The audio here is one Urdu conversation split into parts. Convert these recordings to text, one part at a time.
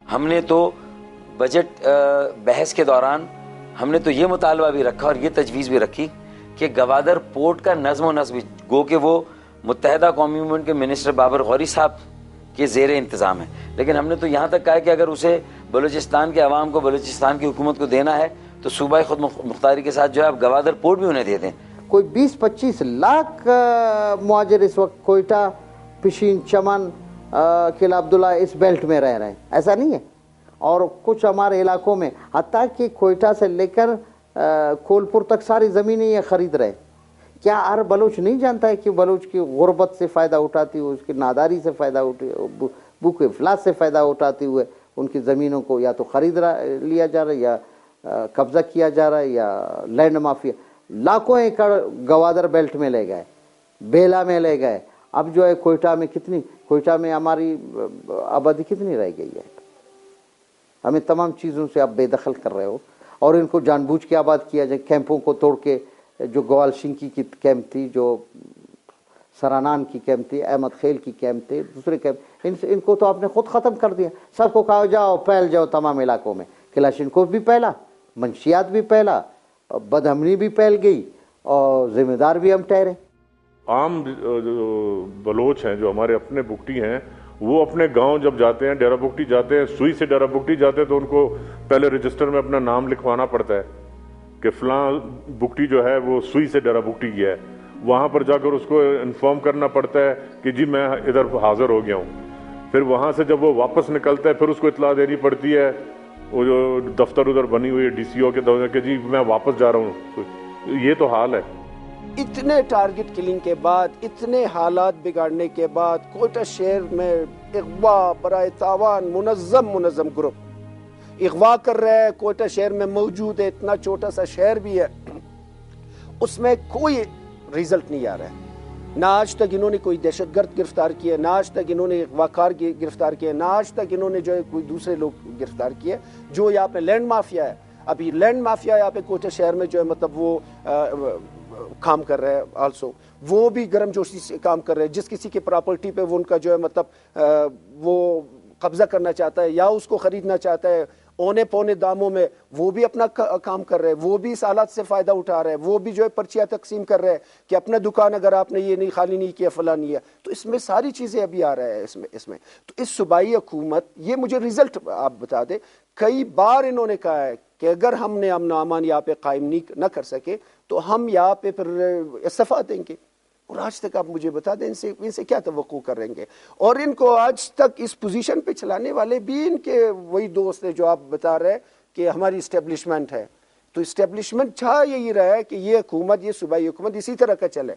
ہم نے تو بجٹ بحث کے دوران ہم نے تو یہ مطالبہ بھی رکھا اور یہ تجویز بھی رکھی کہ گوادر پورٹ کا نظم و نسق، گو کہ وہ متحدہ قومی موومنٹ کے منسٹر بابر غوری صاحب کے زیر انتظام ہے، لیکن ہم نے تو یہاں تک کہا کہ اگر اسے بلوچستان کے عوام کو، بلوچستان کی حکومت کو دینا ہے تو صوبہ خود مختاری کے ساتھ جو ہے آپ گوادر پورٹ بھی انہیں دے دیں۔ کوئی 20-25 لاکھ مہاجر اس وقت کوئٹہ، پشین، چمن، قلعہ عبداللہ اس بیلٹ میں رہ رہے ہیں، ایسا نہیں ہے؟ اور کچھ ہمارے علاقوں میں حتیٰ کہ کوئٹہ سے لے کر کھولپور تک ساری زمینیں یہ خرید رہے۔ کیا ہر بلوچ نہیں جانتا ہے کہ بلوچ کی غربت سے فائدہ اٹھاتی ہوئے، اس کی ناداری سے فائدہ بھوک افلاس سے فائدہ اٹھاتے ہوئے ان کی زمینوں کو یا تو خرید لیا جا رہا ہے یا قبضہ کیا جا رہا ہے، یا لینڈ مافیا لاکھوں ایکڑ گوادر بیلٹ میں لے گئے، بیلا میں لے گئے۔ اب جو ہے کوئٹہ میں ہماری آبادی کتنی رہ گئی ہے؟ ہمیں تمام چیزوں سے آپ بے دخل کر رہے ہو، اور ان کو جان بوجھ کے آباد کیا جائے، کیمپوں کو توڑ کے، جو گوال شنکی کی کیمپ تھی، جو سرانان کی کیمپ تھی، احمد خیل کی کیمپ تھے، دوسرے کیمپ، ان کو تو آپ نے خود ختم کر دیا۔ سب کو کہا جاؤ پھیل جاؤ تمام علاقوں میں۔ کلاشنکوف بھی پھیلا، منشیات بھی پھیلا، بدہمنی بھی پھیل گئی، اور ذمہ دار بھی ہم ٹھہرے۔ عام بلوچ ہیں جو ہمارے اپنے بگٹی ہیں، وہ اپنے گاؤں جب جاتے ہیں، ڈیرہ بگٹی جاتے ہیں، سوئی سے ڈیرہ بگٹی جاتے ہیں، تو ان کو پہلے رجسٹر میں اپنا نام لکھوانا پڑتا ہے کہ فلاں بگٹی جو ہے وہ سوئی سے ڈیرہ بگٹی گیا ہے۔ وہاں پر جا کر اس کو انفارم کرنا پڑتا ہے کہ جی میں ادھر حاضر ہو گیا ہوں۔ پھر وہاں سے جب وہ واپس نکلتا ہے پھر اس کو اطلاع دینی پڑتی ہے، وہ جو دفتر ادھر بنی ہوئی ہے ڈی سی او کے دفتر، کہ جی میں واپس جا رہا ہوں۔ یہ تو حال ہے۔ اتنے ٹارگٹ کلنگ کے بعد، اتنے حالات بگاڑنے کے بعد، کوئٹہ شہر میں اغوا برائے تاوان منظم گروپ اغوا کر رہا ہے، کوئٹہ شہر میں موجود ہے، اتنا چھوٹا سا شہر بھی ہے، اس میں کوئی ریزلٹ نہیں آ رہا ہے۔ نہ آج تک انہوں نے کوئی دہشت گرد گرفتار کیا، نہ آج تک انہوں نے اغواکار گرفتار کیا، نہ آج تک انہوں نے جو ہے کوئی دوسرے لوگ گرفتار کیے۔ جو یہاں پہ لینڈ مافیا ہے، ابھی لینڈ مافیا یہاں پہ کوئٹہ شہر میں جو ہے مطلب وہ کام کر رہے ہیں، آلسو وہ بھی گرم جوشی سے کام کر رہے ہیں۔ جس کسی کی پراپرٹی پہ وہ ان کا جو ہے مطلب وہ قبضہ کرنا چاہتا ہے یا اس کو خریدنا چاہتا ہے اونے پونے داموں میں، وہ بھی اپنا کام کر رہے ہیں، وہ بھی اس حالات سے فائدہ اٹھا رہے ہیں، وہ بھی جو ہے پرچیاں تقسیم کر رہے ہیں کہ اپنا دکان اگر آپ نے یہ نہیں خالی نہیں کیا فلاں نہیں ہے۔ تو اس میں ساری چیزیں ابھی آ رہا ہے اس میں تو اس صوبائی حکومت، یہ مجھے ریزلٹ آپ بتا دیں، کئی بار انہوں نے کہا ہے کہ اگر ہم نے امن و امان یہاں پہ قائم نہ کر سکے تو ہم یہاں پہ پھر استعفیٰ دیں گے، اور آج تک آپ مجھے بتا دیں ان سے کیا توقع کریں گے؟ اور ان کو آج تک اس پوزیشن پہ چلانے والے بھی ان کے وہی دوست ہیں جو آپ بتا رہے کہ ہماری اسٹیبلشمنٹ ہے۔ تو اسٹیبلشمنٹ چاہ یہی رہا ہے کہ یہ حکومت، یہ صوبائی حکومت اسی طرح کا چلے،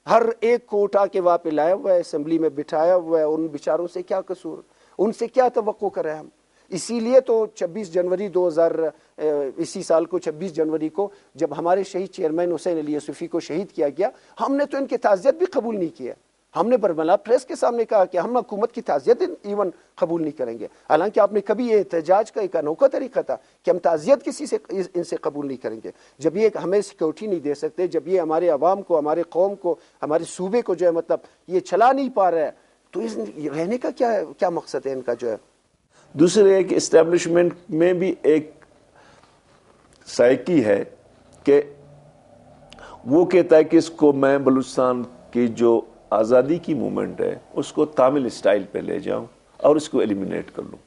ہر ایک کو اٹھا کے وہاں پہ لایا ہوا ہے، اسمبلی میں بٹھایا ہوا ہے، ان بیچاروں سے کیا قصور، ان سے کیا توقع کریں ہم؟ اسی لیے تو 26 جنوری 2000 اسی سال کو 26 جنوری کو جب ہمارے شہید چیئرمین حسین علی یوسفی کو شہید کیا گیا، ہم نے تو ان کی تعزیت بھی قبول نہیں کیا۔ ہم نے برملا پریس کے سامنے کہا کہ ہم حکومت کی تعزیت ایون قبول نہیں کریں گے، حالانکہ آپ نے کبھی یہ احتجاج کا ایک انوکھا طریقہ تھا کہ ہم تعزیت کسی سے ان سے قبول نہیں کریں گے۔ جب یہ ہمیں سیکورٹی نہیں دے سکتے، جب یہ ہمارے عوام کو، ہمارے قوم کو، ہمارے صوبے کو جو ہے مطلب یہ چلا نہیں پا رہا ہے، تو اس رہنے کا کیا مقصد ہے ان کا جو ہے؟ دوسرے ایک اسٹیبلشمنٹ میں بھی ایک سائیکی ہے کہ وہ کہتا ہے کہ اس کو میں بلوچستان کی جو آزادی کی موومنٹ ہے اس کو تامل اسٹائل پہ لے جاؤں اور اس کو ایلیمینیٹ کر لوں،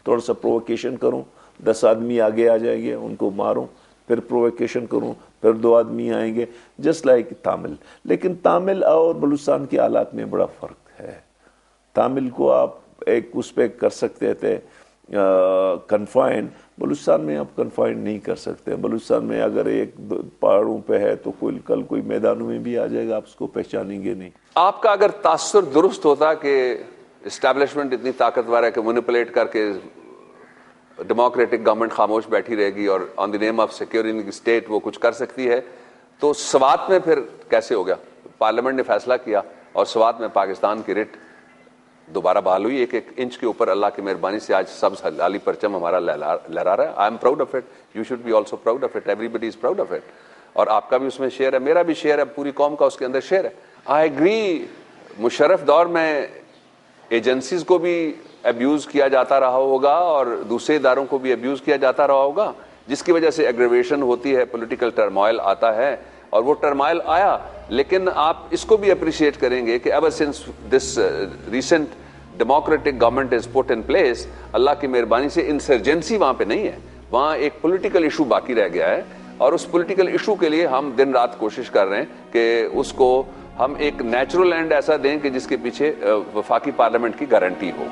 تھوڑا سا پرووکیشن کروں، 10 آدمی آگے آ جائیں گے، ان کو ماروں، پھر پرووکیشن کروں، پھر 2 آدمی آئیں گے، جسٹ لائک تامل۔ لیکن تامل اور بلوچستان کے حالات میں بڑا فرق ہے۔ تامل کو آپ ایک اس پہ کر سکتے تھے کنفائن، بلوچستان میں آپ کنفائن نہیں کر سکتے۔ بلوچستان میں اگر ایک پہاڑوں پہ ہے تو کل کوئی میدانوں میں بھی آ جائے گا، آپ اس کو پہچانیں گے نہیں۔ آپ کا اگر تاثر درست ہوتا کہ اسٹیبلشمنٹ اتنی طاقتور ہے کہ مینیپولیٹ کر کے ڈیموکریٹک گورنمنٹ خاموش بیٹھی رہے گی اور آن دی نیم آف سیکیورنگ اسٹیٹ وہ کچھ کر سکتی ہے، تو سوات میں پھر کیسے ہو گیا؟ پارلیمنٹ نے فیصلہ کیا اور سوات میں پاکستان کی رٹ دوبارہ بحال ہوئی، 1 انچ کے اوپر اللہ کی مہربانی سے آج سبز ہلالی پرچم ہمارا لہرا رہا ہے۔ I am proud of it, you should be also proud of it, everybody is proud of it, اور آپ کا بھی اس میں شیئر ہے، میرا بھی شیئر ہے، پوری قوم کا اس کے اندر شیئر ہے۔ آئی ایگری، مشرف دور میں ایجنسیز کو بھی ابیوز کیا جاتا رہا ہوگا اور دوسرے اداروں کو بھی ابیوز کیا جاتا رہا ہوگا, جس کی وجہ سے ایگریویشن ہوتی ہے, پولیٹیکل ٹرموائل آتا ہے. اور وہ ٹرموائل آیا, لیکن آپ اس کو بھی اپریشیٹ کریں گے کہ ever since this recent democratic government is put in place, اللہ کی مہربانی سے انسرجنسی وہاں پہ نہیں ہے, وہاں ایک پولیٹیکل ایشو باقی رہ گیا ہے. اور اس پولیٹیکل ایشو کے لیے ہم دن رات کوشش کر رہے ہیں کہ اس کو ہم ایک نیچرل اینڈ ایسا دیں کہ جس کے پیچھے وفاقی پارلیمنٹ کی گارنٹی ہو.